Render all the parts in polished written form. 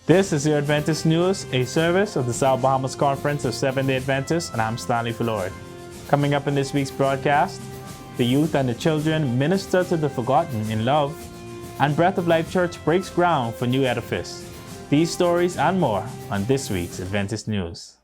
This is your Adventist News, a service of the South Bahamas Conference of Seventh-day Adventists, and I'm Stanley Thyroid. Coming up in this week's broadcast, the youth and the children minister to the forgotten in love, and Breath of Life Church breaks ground for new edifice. These stories and more on this week's Adventist News.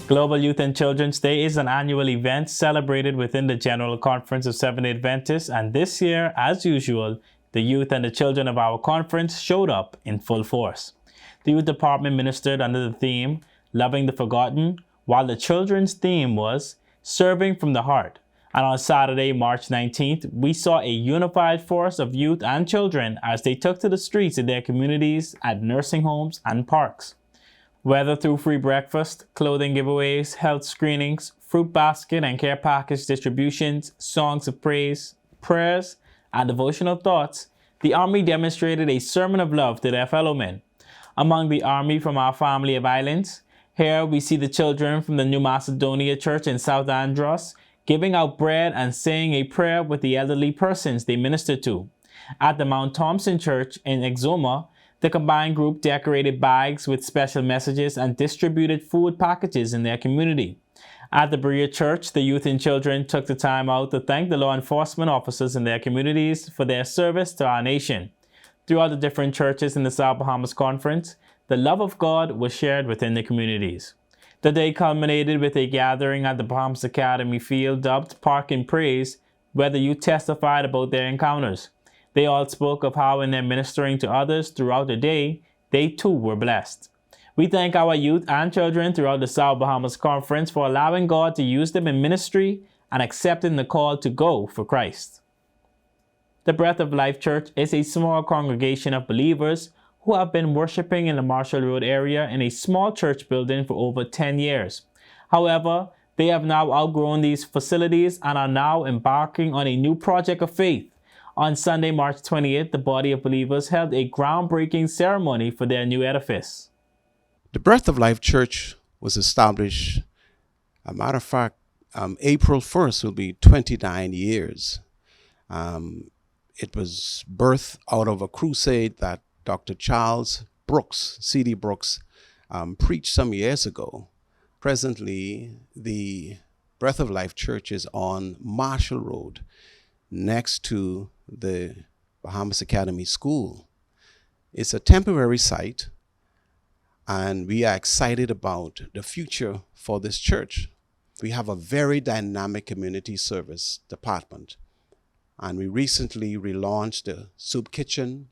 Global Youth and Children's Day is an annual event celebrated within the General Conference of Seventh-day Adventists, and this year, as usual, the youth and the children of our conference showed up in full force. The youth department ministered under the theme, Loving the Forgotten, while the children's theme was Serving from the Heart. And on Saturday, March 19th, we saw a unified force of youth and children as they took to the streets in their communities, at nursing homes and parks. Whether through free breakfast, clothing giveaways, health screenings, fruit basket and care package distributions, songs of praise, prayers, and devotional thoughts, the Army demonstrated a sermon of love to their fellow men. Among the Army from our family of islands, here we see the children from the New Macedonia Church in South Andros giving out bread and saying a prayer with the elderly persons they ministered to. At the Mount Thompson Church in Exuma, the combined group decorated bags with special messages and distributed food packages in their community. At the Berea Church, the youth and children took the time out to thank the law enforcement officers in their communities for their service to our nation. Throughout the different churches in the South Bahamas Conference, the love of God was shared within the communities. The day culminated with a gathering at the Bahamas Academy field dubbed Park and Praise, where the youth testified about their encounters. They all spoke of how in their ministering to others throughout the day, they too were blessed. We thank our youth and children throughout the South Bahamas Conference for allowing God to use them in ministry and accepting the call to go for Christ. The Breath of Life Church is a small congregation of believers who have been worshiping in the Marshall Road area in a small church building for over 10 years. However, they have now outgrown these facilities and are now embarking on a new project of faith. On Sunday, March 28th, the body of believers held a groundbreaking ceremony for their new edifice. The Breath of Life Church was established, a matter of fact, April 1st will be 29 years. It was birthed out of a crusade that Dr. Charles Brooks, C.D. Brooks, preached some years ago. Presently, the Breath of Life Church is on Marshall Road, next to the Bahamas Academy School. It's a temporary site, and we are excited about the future for this church. We have a very dynamic community service department, and we recently relaunched the soup kitchen.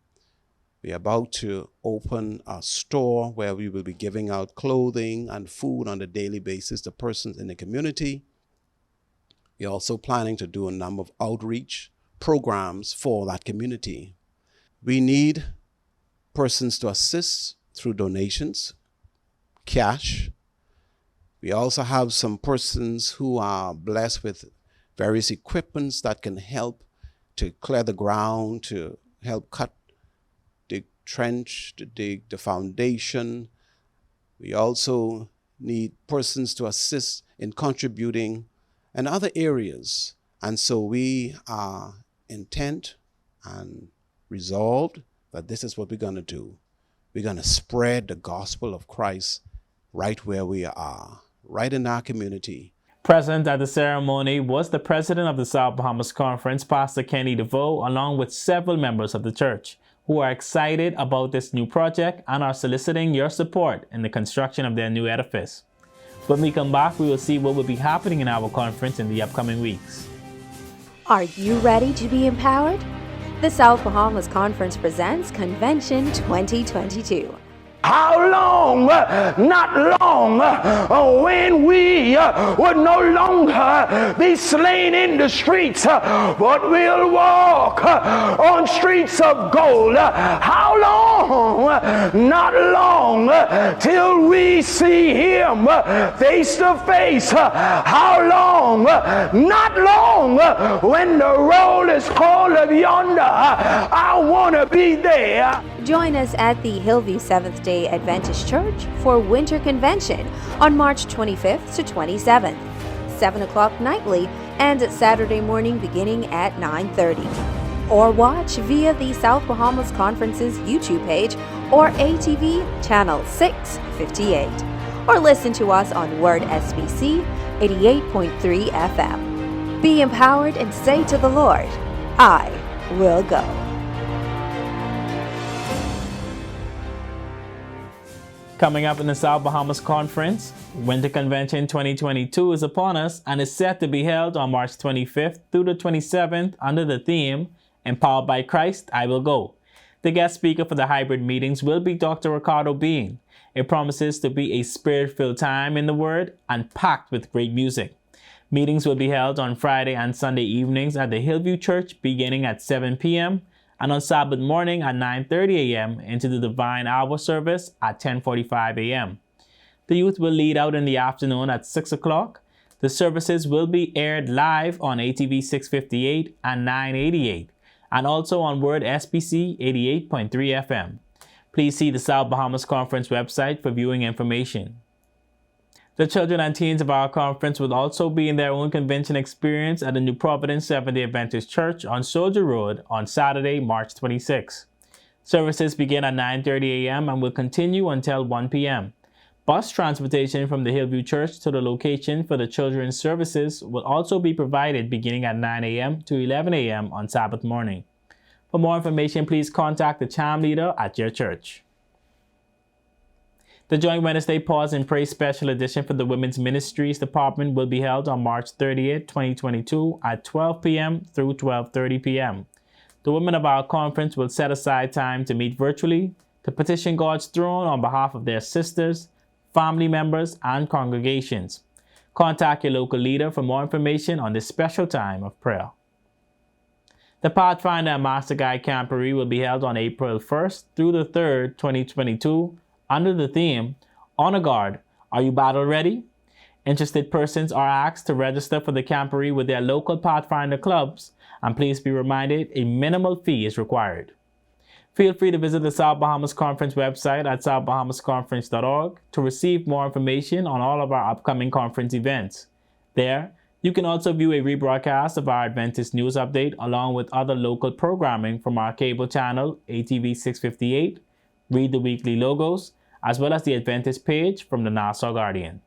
We're about to open a store where we will be giving out clothing and food on a daily basis to persons in the community. We're also planning to do a number of outreach programs for that community. We need persons to assist through donations, cash. We also have some persons who are blessed with various equipments that can help to clear the ground, to help cut the trench, to dig the foundation. We also need persons to assist in contributing in other areas. And so we are intent and resolved that this is what we're going to do. We're going to spread the gospel of Christ right where we are, right in our community. Present at the ceremony was the president of the South Bahamas Conference, Pastor Kenny DeVoe, along with several members of the church, who are excited about this new project and are soliciting your support in the construction of their new edifice. When we come back, we will see what will be happening in our conference in the upcoming weeks. Are you ready to be empowered? The South Bahamas Conference presents Convention 2022. How long, not long, when we would no longer be slain in the streets, but we'll walk on streets of gold. How long, not long, till we see him face to face. How long, not long, when the roll is called of yonder. I want to be there. Join us at the Hillview Seventh-day Adventist Church for Winter Convention on March 25th to 27th, 7 o'clock nightly, and Saturday morning beginning at 9:30. Or watch via the South Bahamas Conference's YouTube page or ATV Channel 658. Or listen to us on Word SBC 88.3 FM. Be empowered and say to the Lord, I will go. Coming up in the South Bahamas Conference, Winter Convention 2022 is upon us and is set to be held on March 25th through the 27th under the theme, Empowered by Christ, I Will Go. The guest speaker for the hybrid meetings will be Dr. Ricardo Bean. It promises to be a spirit-filled time in the Word and packed with great music. Meetings will be held on Friday and Sunday evenings at the Hillview Church beginning at 7 p.m. and on Sabbath morning at 9:30 a.m. into the Divine Hour service at 10:45 a.m. The youth will lead out in the afternoon at 6 o'clock. The services will be aired live on ATV 658 and 988 and also on Word SBC 88.3 FM. Please see the South Bahamas Conference website for viewing information. The children and teens of our conference will also be in their own convention experience at the New Providence Seventh-day Adventist Church on Soldier Road on Saturday, March 26. Services begin at 9:30 a.m. and will continue until 1 p.m. Bus transportation from the Hillview Church to the location for the children's services will also be provided beginning at 9 a.m. to 11 a.m. on Sabbath morning. For more information, please contact the CHAM leader at your church. The Joint Wednesday Pause and Pray Special Edition for the Women's Ministries Department will be held on March 30th, 2022 at 12 p.m. through 12:30 p.m. The women of our conference will set aside time to meet virtually to petition God's throne on behalf of their sisters, family members, and congregations. Contact your local leader for more information on this special time of prayer. The Pathfinder and Master Guide Camporee will be held on April 1st through the 3rd, 2022, under the theme, Honor Guard, Are You Battle Ready? Interested persons are asked to register for the camporee with their local Pathfinder clubs, and please be reminded a minimal fee is required. Feel free to visit the South Bahamas Conference website at southbahamasconference.org to receive more information on all of our upcoming conference events. There, you can also view a rebroadcast of our Adventist news update along with other local programming from our cable channel, ATV 658, read the weekly logos, as well as the Adventist page from the Nassau Guardian.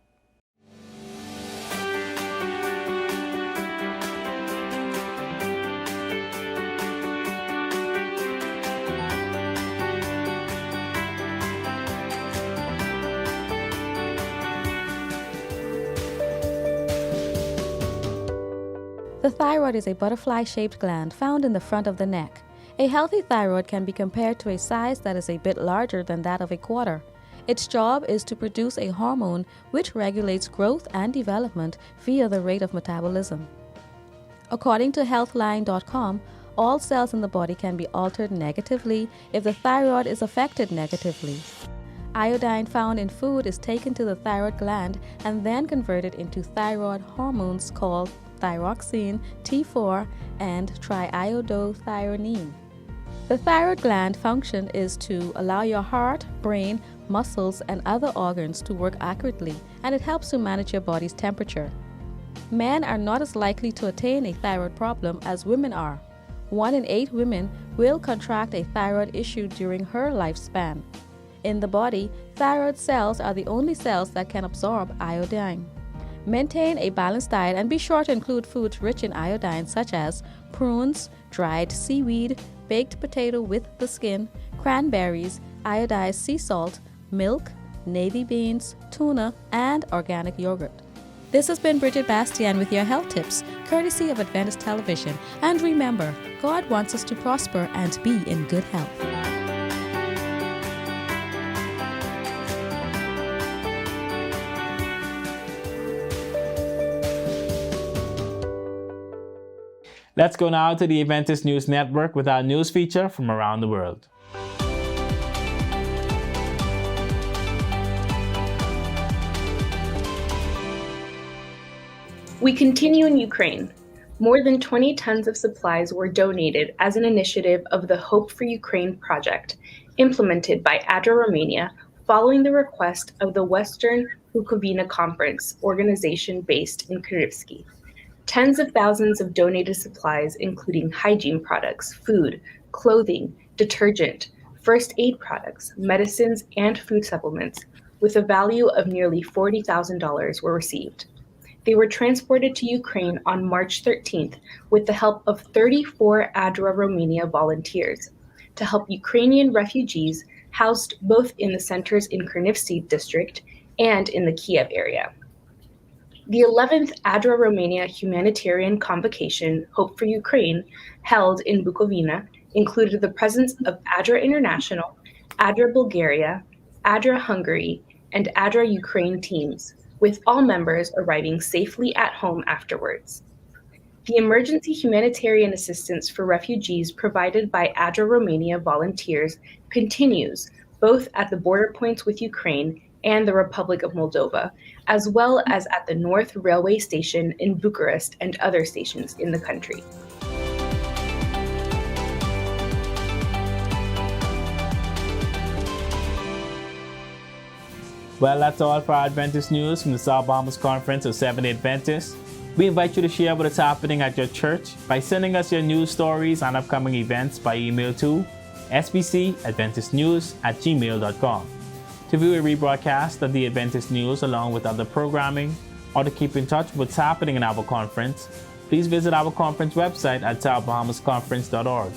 The thyroid is a butterfly-shaped gland found in the front of the neck. A healthy thyroid can be compared to a size that is a bit larger than that of a quarter. Its job is to produce a hormone which regulates growth and development via the rate of metabolism. According to healthline.com, all cells in the body can be altered negatively if the thyroid is affected negatively. Iodine found in food is taken to the thyroid gland and then converted into thyroid hormones called thyroxine, T4, and triiodothyronine. The thyroid gland function is to allow your heart, brain, muscles, and other organs to work accurately, and it helps to manage your body's temperature. Men are not as likely to attain a thyroid problem as women are. 1 in 8 women will contract a thyroid issue during her lifespan. In the body, thyroid cells are the only cells that can absorb iodine. Maintain a balanced diet and be sure to include foods rich in iodine such as prunes, dried seaweed, baked potato with the skin, cranberries, iodized sea salt, milk, navy beans, tuna, and organic yogurt. This has been Bridget Bastian with your health tips, courtesy of Adventist Television. And remember, God wants us to prosper and be in good health. Let's go now to the Adventist News Network with our news feature from around the world. We continue in Ukraine. More than 20 tons of supplies were donated as an initiative of the Hope for Ukraine project, implemented by ADRA Romania following the request of the Western Bukovina Conference organization based in Krivski. Tens of thousands of donated supplies, including hygiene products, food, clothing, detergent, first aid products, medicines, and food supplements, with a value of nearly $40,000 were received. They were transported to Ukraine on March 13th with the help of 34 ADRA Romania volunteers to help Ukrainian refugees housed both in the centers in Krnivtsi district and in the Kiev area. The 11th ADRA Romania Humanitarian Convocation, Hope for Ukraine, held in Bukovina, included the presence of ADRA International, ADRA Bulgaria, ADRA Hungary, and ADRA Ukraine teams, with all members arriving safely at home afterwards. The emergency humanitarian assistance for refugees provided by ADRA Romania volunteers continues both at the border points with Ukraine and the Republic of Moldova, as well as at the North Railway Station in Bucharest and other stations in the country. Well, that's all for our Adventist news from the South Bahamas Conference of Seventh-day Adventists. We invite you to share what is happening at your church by sending us your news stories and upcoming events by email to sbcadventistnews@gmail.com. To view a rebroadcast of the Adventist news along with other programming, or to keep in touch with what's happening in our conference, please visit our conference website at southbahamasconference.org.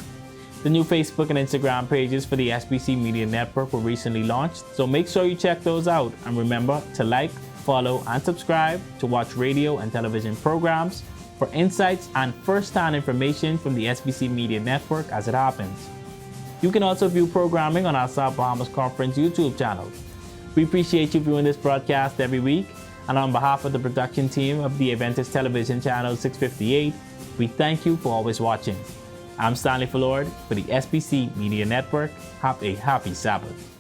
The new Facebook and Instagram pages for the SBC Media Network were recently launched, so make sure you check those out, and remember to like, follow, and subscribe to watch radio and television programs for insights and first-hand information from the SBC Media Network as it happens. You can also view programming on our South Bahamas Conference YouTube channel. We appreciate you viewing this broadcast every week, and on behalf of the production team of the Adventist Television Channel 658, we thank you for always watching. I'm Stanley Fullord for the SBC Media Network. Have a happy Sabbath.